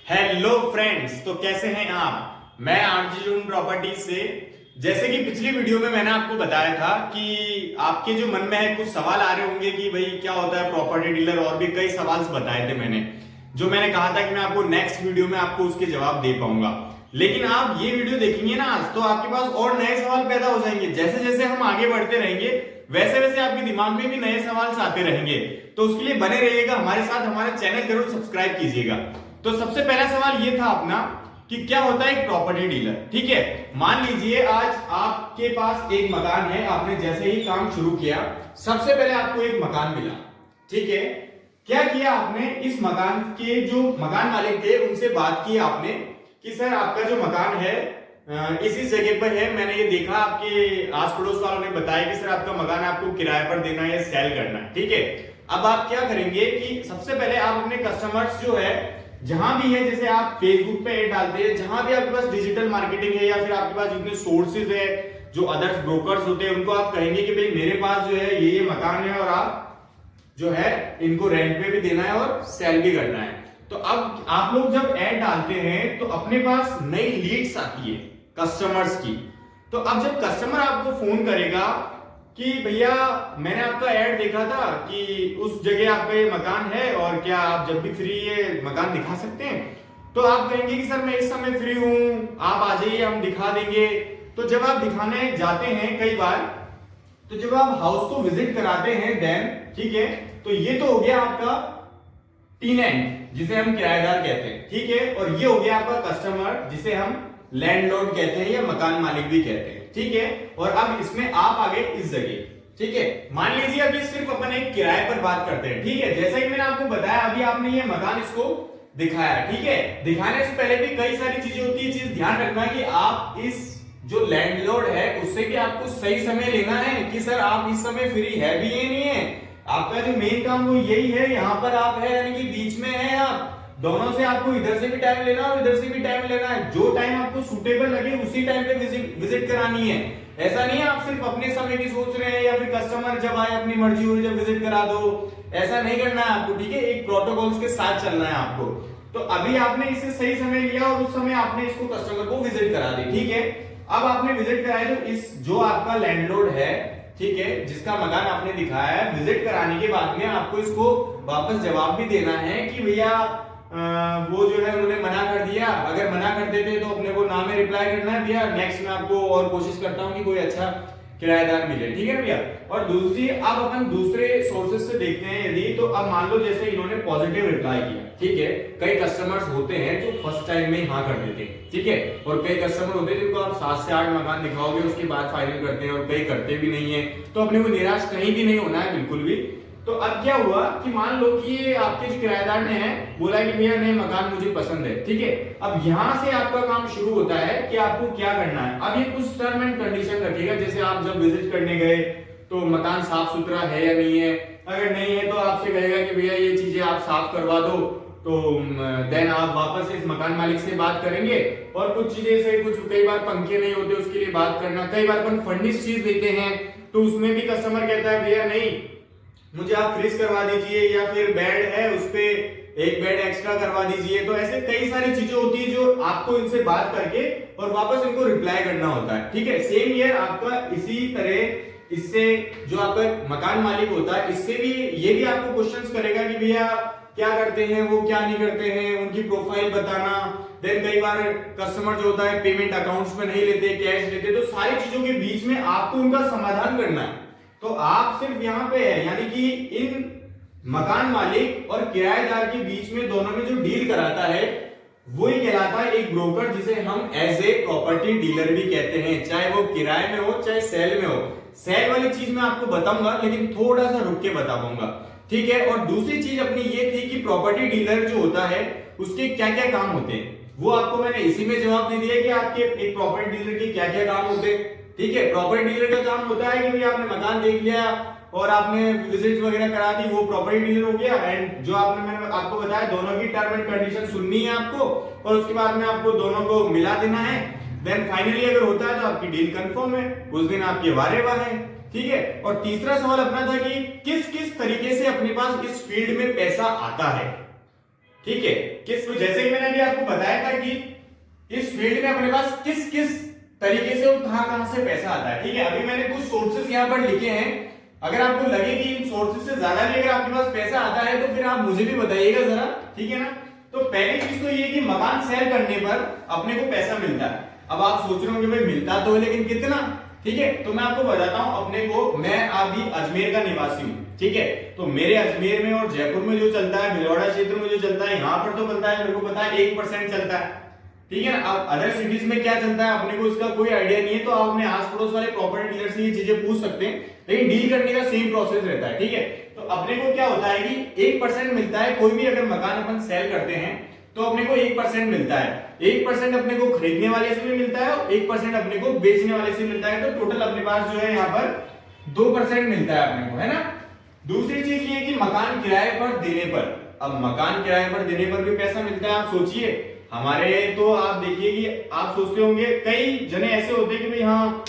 Hello friends, तो कैसे हैं आप। मैं आरजी प्रॉपर्टी से। जैसे कि पिछली वीडियो में मैंने आपको बताया था कि आपके जो मन में है कुछ सवाल आ रहे होंगे कि भाई क्या होता है प्रॉपर्टी डीलर, और भी कई सवाल बताए थे मैंने, जो मैंने कहा था कि मैं आपको नेक्स्ट वीडियो में आपको उसके जवाब दे पाऊंगा। लेकिन आप ये वीडियो देखेंगे ना आज, तो आपके पास और नए सवाल पैदा हो जाएंगे। जैसे जैसे हम आगे बढ़ते रहेंगे वैसे वैसे आपके दिमाग में भी नए सवाल आते रहेंगे। तो उसके लिए बने रहिएगा हमारे साथ, हमारा चैनल जरूर सब्सक्राइब कीजिएगा। तो सबसे पहला सवाल ये था अपना कि क्या होता है एक प्रॉपर्टी डीलर। ठीक है, मान लीजिए आज आपके पास एक मकान है, आपने जैसे ही काम शुरू किया सबसे पहले आपको एक मकान मिला। ठीक है, क्या किया आपने, इस मकान के जो मकान मालिक थे उनसे बात की आपने कि सर आपका जो मकान है इसी जगह पर है, मैंने ये देखा, आपके आस पड़ोस वालों ने बताया कि सर आपका मकान आपको किराए पर देना है या सेल करना है। ठीक है, अब आप क्या करेंगे कि सबसे पहले आप अपने कस्टमर्स जो है जहां भी है, जैसे आप फेसबुक पे ऐड डालते हैं, जहां भी आपके पास डिजिटल मार्केटिंग है या फिर आपके पास जितने सोर्सेज है, जो अदर्स ब्रोकर्स होते हैं, उनको आप कहेंगे कि भाई मेरे पास जो है ये मकान है और आप जो है इनको रेंट पे भी देना है और सेल भी करना है। तो अब आप लोग जब ऐड डालते हैं तो अपने पास नई लीड्स आती है कस्टमर्स की। तो अब जब कस्टमर आपको फोन करेगा कि भैया मैंने आपका ऐड देखा था कि उस जगह आपका ये मकान है और क्या आप जब भी फ्री ये मकान दिखा सकते हैं, तो आप कहेंगे कि सर मैं इस समय फ्री हूं, आप आ जाइए हम दिखा देंगे। तो जब आप दिखाने जाते हैं कई बार, तो जब आप हाउस को विजिट कराते हैं देन, ठीक है, तो ये तो हो गया आपका टेनेंट जिसे हम किराएदार कहते हैं। ठीक है, और ये हो गया आपका कस्टमर जिसे हम लैंडलॉर्ड कहते हैं या मकान मालिक भी कहते हैं। ठीक है, और अब इसमें आप आ गए इस जगह। ठीक है, मान लीजिए अभी सिर्फ अपन एक किराए पर बात करते हैं। ठीक है, जैसा कि मैंने आपको बताया अभी आपने ये मकान इसको दिखाया। ठीक है, दिखाने से पहले भी कई सारी चीजें होती है, चीज ध्यान रखना कि आप इस जो लैंडलॉर्ड है उससे भी आपको सही समय लेना है कि सर आप इस समय फ्री है भी ये नहीं है। आपका जो मेन काम वो यही है, यहाँ पर आप है यानी कि बीच में है, आप दोनों से आपको इधर से भी टाइम लेना और इधर से भी टाइम लेना है। जो टाइम आपको सुटेबल लगे उसी टाइम पे विजिट करानी है। ऐसा नहीं है आप सिर्फ अपने समय की सोच रहे हैं या फिर कस्टमर जब आए अपनी मर्जी हो जब विजिट करा दो, ऐसा नहीं करना है आपको। ठीक है, एक प्रोटोकॉल्स के साथ चलना है आपको। तो अभी आपने इससे सही समय लिया और उस समय आपने इसको कस्टमर को विजिट करा दी। ठीक है, अब आपने विजिट कराया तो इस जो आपका लैंडलॉर्ड है, ठीक है, जिसका मकान आपने दिखाया है, विजिट कराने के बाद में आपको इसको वापस जवाब भी देना है कि भैया वो जो है उन्होंने मना कर दिया। अगर मना कर देते तो अपने को नाम में रिप्लाई करना है भैया नेक्स्ट में आपको और कोशिश करता हूं कि कोई अच्छा किराएदार मिले। ठीक है भैया, और दूसरी अब अपन दूसरे सोर्सेस से देखते हैं यदि, तो अब मान लो जैसे इन्होंने पॉजिटिव रिप्लाई किया। ठीक है, कई कस्टमर्स होते हैं जो फर्स्ट टाइम में हाँ कर देते हैं। ठीक है, और कई कस्टमर होते हैं जिनको आप 7 से 8 मकान दिखाओगे उसके बाद फाइनल करते हैं, और कई करते भी नहीं है। तो अपने को निराश कहीं भी नहीं होना है बिल्कुल भी। तो अब क्या हुआ कि मान लो कि ये आपके जो किराएदार ने है बोला कि भैया नहीं मकान मुझे पसंद है। ठीक है, अब यहां से आपका काम शुरू होता है कि आपको क्या करना है। अब ये कुछ टर्म एंड कंडीशन रखेगा, जैसे आप जब विजिट करने गए तो मकान साफ सुथरा है या नहीं है। अगर नहीं है तो आपसे कहेगा कि भैया ये चीजें आप साफ करवा दो, तो देन आप वापस इस मकान मालिक से बात करेंगे। और कुछ चीजें से कुछ कई बार पंखे नहीं होते उसके लिए बात करना। कई बार अपन फर्निश चीज देते हैं तो उसमें भी कस्टमर कहता है भैया नहीं मुझे आप फ्रीज करवा दीजिए, या फिर बेड है उस पे एक बेड एक्स्ट्रा करवा दीजिए। तो ऐसे कई सारी चीजें होती है जो आपको इनसे बात करके और वापस इनको रिप्लाई करना होता है। ठीक है, सेम ईयर आपका इसी तरह इससे जो आपका मकान मालिक होता है इससे भी ये भी आपको क्वेश्चंस करेगा कि भैया क्या करते हैं वो, क्या नहीं करते हैं, उनकी प्रोफाइल बताना। देन कई बार कस्टमर जो होता है पेमेंट अकाउंट्स में नहीं लेते, कैश लेते। तो सारी चीजों के बीच में आपको उनका समाधान करना है। तो आप सिर्फ यहां पे है यानी कि इन मकान मालिक और किराएदार के बीच में दोनों में जो डील कराता है वही कहलाता है एक ब्रोकर, जिसे हम एज ए प्रॉपर्टी डीलर भी कहते हैं। चाहे वो किराए में हो चाहे सेल में हो। सेल वाली चीज मैं आपको बताऊंगा लेकिन थोड़ा सा रुक के बता पाऊंगा। ठीक है, और दूसरी चीज अपनी ये थी कि प्रॉपर्टी डीलर जो होता है उसके क्या क्या काम होते हैं, वो आपको मैंने इसी में जवाब दे दिया कि आपके एक प्रॉपर्टी डीलर के क्या क्या काम होते हैं। ठीक है, प्रॉपर्टी डीलर का काम होता है कि भाई आपने मकान देख लिया और आपने विजिट वगैरह करा दी, वो प्रॉपर्टी डीलर हो गया। एंड जो मैंने आपको बताया दोनों की टर्म एंड कंडीशन सुननी है आपको, और उसके बाद में आपको दोनों को मिला देना है। देन फाइनली अगर होता है तो आपकी डील कंफर्म है, उस दिन आपके वारे वाह है। ठीक है, और तीसरा सवाल अपना था कि किस किस तरीके से अपने पास इस फील्ड में पैसा आता है। ठीक है। जैसे कि मैंने अभी आपको बताया था कि इस फील्ड में अपने पास किस किस तरीके से और कहां से पैसा आता है। ठीक है, अभी मैंने कुछ सोर्सेस यहां पर लिखे हैं। अगर आपको लगे कि इन सोर्सेस से ज्यादा भी अगर आपके पास पैसा आता है तो फिर आप मुझे भी बताइएगा जरा, ठीक है ना। तो पहली चीज तो ये कि मकान सेल करने पर अपने को पैसा मिलता है। अब आप सोच रहे होंगे भाई मिलता तो है लेकिन कितना, ठीक है। तो मैं आपको बताता हूं अपने को, मैं अभी अजमेर का निवासी हूं, ठीक है। तो मेरे अजमेर में और जयपुर में जो चलता है, भिलवाड़ा क्षेत्र में जो चलता है, यहाँ पर तो बनता है, मेरे को पता है 1% चलता है, ठीक है ना। अब अदर सिटीज में क्या चलता है अपने को इसका कोई आइडिया नहीं है, तो आप अपने आस पड़ोस वाले प्रॉपर्टी डीलर से ये चीजें पूछ सकते हैं, लेकिन डील करने का सेम प्रोसेस रहता है, ठीक है। तो अपने को क्या होता है कि 1% मिलता है। कोई भी अगर मकान अपन सेल करते हैं तो अपने को 1% मिलता है। 1% अपने को खरीदने वाले से भी मिलता है और 1% अपने को बेचने वाले से मिलता है। तो टोटल अपने पास जो है यहाँ पर 2% मिलता है अपने को, है ना। दूसरी चीज ये कि मकान किराए पर देने पर, अब मकान किराए पर देने पर भी पैसा मिलता है। आप सोचिए, हमारे तो आप देखिए कि आप सोचते होंगे कई जने ऐसे होते हैं कि भाई हाँ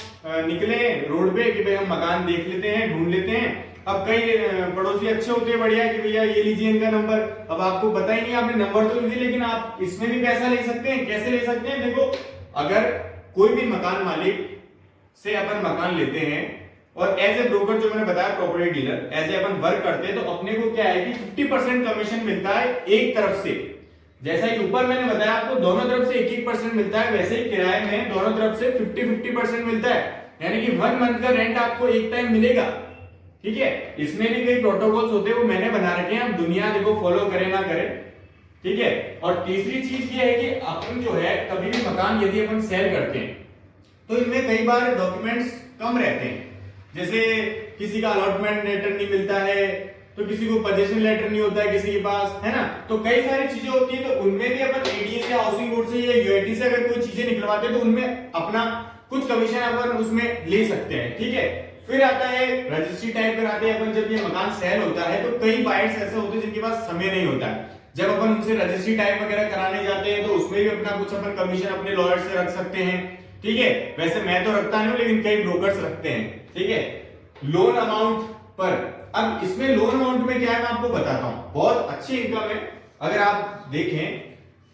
निकले रोड पे कि भाई हम मकान देख लेते हैं, ढूंढ लेते हैं। अब कई पड़ोसी अच्छे होते हैं बढ़िया कि भैया ये लीजिए इनका नंबर। अब आपको पता ही नहीं, आपने नंबर तो लीजिए, लेकिन आप इसमें भी पैसा ले सकते हैं। कैसे ले सकते हैं? देखो, अगर कोई भी मकान मालिक से अपन मकान लेते हैं और एज ए ब्रोकर, जो मैंने बताया प्रॉपर्टी डीलर, एज ए अपन वर्क करते हैं, तो अपने को क्या है कि 50% कमीशन मिलता है एक तरफ से। जैसा कि ऊपर मैंने बताया आपको दोनों तरफ से 1-1% मिलता है, वैसे ही किराए में दोनों तरफ से 50-50% मिलता है, यानी कि 1 मंथ का रेंट आपको एक टाइम मिलेगा, ठीक है। इसमें भी कई प्रोटोकॉल्स होते हैं, वो मैंने बना रखे हैं, अब दुनिया देखो फॉलो करे ना करे, ठीक है। और तीसरी चीज ये है कि अपन जो है कभी भी मकान यदि अपन सेल करते हैं तो इनमें कई बार डॉक्यूमेंट्स कम रहते हैं। जैसे किसी का अलॉटमेंट लेटर नहीं मिलता है, तो किसी को पोजीशन लेटर नहीं होता है किसी के पास, है ना। तो कई सारी चीजें होती है, तो उनमें भी अपन एडीए से, हाउसिंग बोर्ड से या यूआईटी से अगर कोई चीजें निकलवाते हैं तो उनमें अपना कुछ कमीशन अपन उसमें ले सकते हैं, ठीक है। फिर आता है रजिस्ट्री टाइप कराते हैं अपन। जब ये मकान सेल होता है तो कई बायर्स ऐसे होते हैं जिनके पास समय नहीं होता है। जब अपन उनसे रजिस्ट्री टाइप वगैरह कराने जाते हैं तो उसमें भी अपना कुछ अपन कमीशन अपने लॉयर से रख सकते हैं, ठीक है। वैसे मैं तो रखता नहीं हूं, लेकिन कई ब्रोकर्स रखते हैं, ठीक है, लोन अमाउंट पर। अब इसमें लोन अमाउंट में क्या है मैं आपको बताता हूं, बहुत अच्छी इनकम है। अगर आप देखें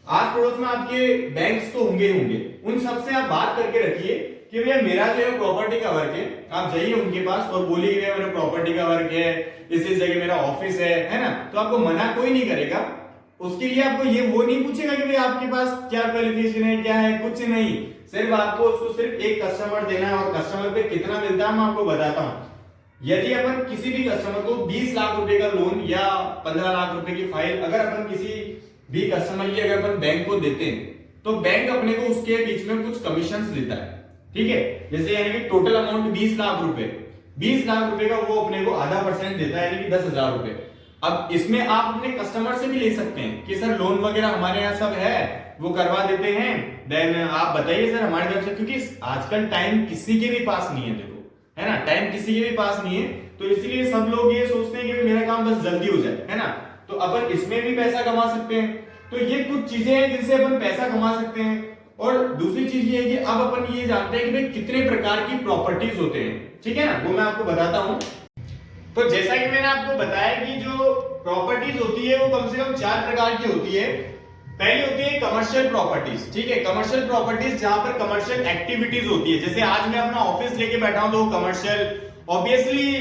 आस पड़ोस में आपके बैंक्स तो होंगे होंगे, उन सबसे आप बात करके रखिए कि भैया मेरा जो है प्रॉपर्टी का वर्क है। आप जाइए उनके पास और बोलिए भैया मेरा प्रॉपर्टी का वर्क है, इस जगह मेरा ऑफिस है ना। तो आपको मना कोई नहीं करेगा। उसके लिए आपको ये वो नहीं पूछेगा कि भाई आपके पास क्या क्वालिफिकेशन है, क्या है, कुछ नहीं। सिर्फ आपको उसको सिर्फ एक कस्टमर देना है, और कस्टमर पे कितना मिलता है मैं आपको बताता हूं। यदि अपन किसी भी कस्टमर को 20 लाख रुपए का लोन या 15 लाख रुपए की फाइल अगर अपन किसी भी कस्टमर की अगर अपन बैंक को देते हैं तो बैंक अपने को उसके बीच में कुछ कमीशन देता है, ठीक है। जैसे यानी कि टोटल अमाउंट 20 लाख रुपए, 20 लाख रुपए का वो अपने को आधा % देता है, यानी कि 10,000 रुपए। अब इसमें आप अपने कस्टमर से भी ले सकते हैं कि सर लोन वगैरह हमारे यहाँ सब है, वो करवा देते हैं, देन आप बताइए सर हमारी तरफ से। क्योंकि आजकल टाइम किसी के भी पास नहीं है, देखो, है ना, टाइम किसी के भी पास नहीं है। तो इसलिए सब लोग ये सोचते हैं कि मेरा काम बस जल्दी हो जाए, है ना। तो अपन इसमें भी पैसा कमा सकते हैं। तो ये कुछ चीजें हैं जिनसे अपन पैसा कमा सकते हैं। और दूसरी चीज ये है कि अब अपन ये जानते हैं कि भाई कितने प्रकार की प्रॉपर्टीज होते हैं, ठीक है ना, वो मैं आपको बताता हूं। तो जैसा कि मैंने आपको बताया कि जो प्रॉपर्टीज होती है वो कम से कम 4 प्रकार की होती है। पहली होती है कमर्शियल प्रॉपर्टीज, ठीक है। कमर्शियल प्रॉपर्टीज जहां पर कमर्शियल एक्टिविटीज होती है। जैसे आज मैं अपना ऑफिस लेके बैठा हूं तो कमर्शियल, ऑब्वियसली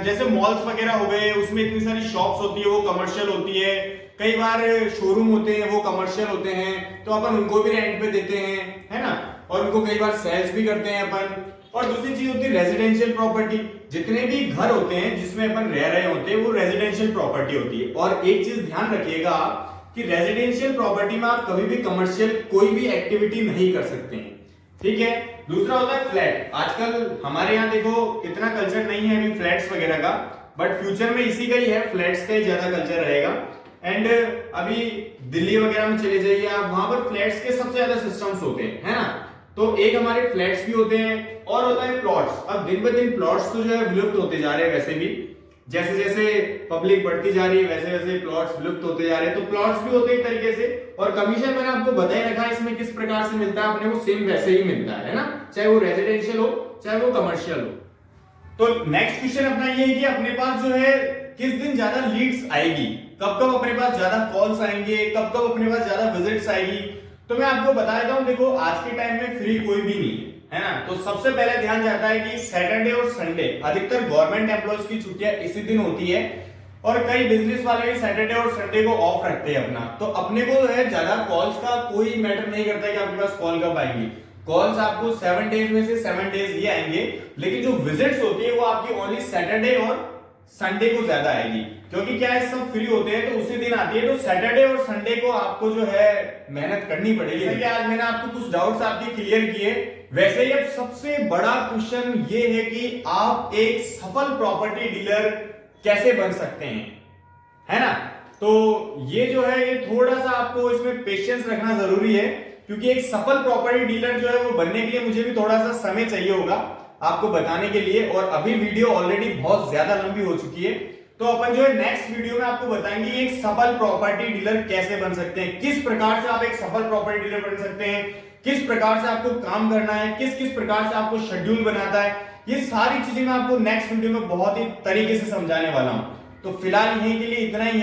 जैसे मॉल्स वगैरह हो गए, उसमें इतनी सारी शॉप्स होती है, वो कमर्शियल होती है। कई बार शोरूम होते हैं, वो कमर्शियल होते हैं, तो अपन उनको भी रेंट पे देते हैं, है ना। और उनको कई बार सेल्स भी करते हैं अपन। और दूसरी चीज होती है रेजिडेंशियल प्रॉपर्टी। जितने भी घर होते हैं जिसमें अपन रह रहे होते हैं वो रेजिडेंशियल प्रॉपर्टी होती है। और एक चीज ध्यान रखिएगा कि रेजिडेंशियल प्रॉपर्टी में आप कभी भी कमर्शियल कोई भी एक्टिविटी नहीं कर सकते हैं, ठीक है। दूसरा होता है फ्लैट। आजकल हमारे यहाँ देखो इतना कल्चर नहीं है अभी फ्लैट्स वगैरह का, बट फ्यूचर में इसी का ही है, फ्लैट्स का ही ज्यादा कल्चर रहेगा। एंड अभी दिल्ली वगैरह में चले जाइए आप, वहां पर फ्लैट्स के सबसे ज्यादा सिस्टम्स होते हैं, है ना। तो एक हमारे फ्लैट्स भी होते हैं और होता है प्लॉट्स। अब दिन ब दिन प्लॉट्स तो जो है विलुप्त होते जा रहे हैं। वैसे भी जैसे जैसे पब्लिक बढ़ती जा रही है वैसे वैसे प्लॉट्स विलुप्त होते जा रहे हैं। तो प्लॉट्स भी होते हैं एक तरीके से। और कमीशन मैंने आपको बता ही रखा है इसमें किस प्रकार से मिलता है, अपने को सेम वैसे ही मिलता है ना, चाहे वो रेजिडेंशियल हो चाहे वो कमर्शियल हो। तो नेक्स्ट क्वेश्चन अपना ये है कि अपने पास जो है किस दिन ज्यादा लीड्स आएगी, कब कब अपने पास ज्यादा कॉल्स आएंगे, कब कब अपने पास ज्यादा विजिट्स आएगी। तो मैं आपको बता देता हूं, देखो आज के टाइम में फ्री कोई भी नहीं है ना। तो सबसे पहले ध्यान जाता है कि सैटरडे और संडे अधिकतर गवर्नमेंट एम्प्लॉयज की छुट्टियां इसी दिन होती है, और कई बिजनेस वाले भी सैटरडे और संडे को ऑफ रखते हैं अपना। तो अपने को जो है ज्यादा कॉल्स का कोई मैटर नहीं करता कि आपके पास कॉल कब आएंगी। कॉल्स आपको 7 डेज में से 7 डेज ही आएंगे, लेकिन जो विजिट्स होती है वो आपकी ओनली सैटरडे और संडे को ज्यादा आएगी, क्योंकि क्या है सब फ्री होते हैं तो उसी दिन आती है। तो सैटरडे और संडे को आपको जो है मेहनत करनी पड़ेगी। जैसे कि आज मैंने आपको कुछ डाउट्स आपके क्लियर किए, वैसे ही अब सबसे बड़ा क्वेश्चन ये है कि आप एक सफल प्रॉपर्टी डीलर कैसे बन सकते हैं, है ना। तो ये जो है ये थोड़ा सा आपको इसमें पेशेंस रखना जरूरी है, क्योंकि एक सफल प्रॉपर्टी डीलर जो है वो बनने के लिए मुझे भी थोड़ा सा समय चाहिए होगा आपको बताने के लिए, और अभी वीडियो ऑलरेडी बहुत ज्यादा लंबी हो चुकी है। तो अपन जो है नेक्स्ट वीडियो में आपको बताएंगे एक सफल प्रॉपर्टी डीलर कैसे बन सकते हैं, किस प्रकार से आप एक सफल प्रॉपर्टी डीलर बन सकते हैं, किस प्रकार से आपको काम करना है, किस किस प्रकार से आपको शेड्यूल बनाता है। ये सारी चीजें मैं आपको नेक्स्ट वीडियो में बहुत ही तरीके से समझाने वाला हूं। तो फिलहाल यहीं के लिए इतना ही है।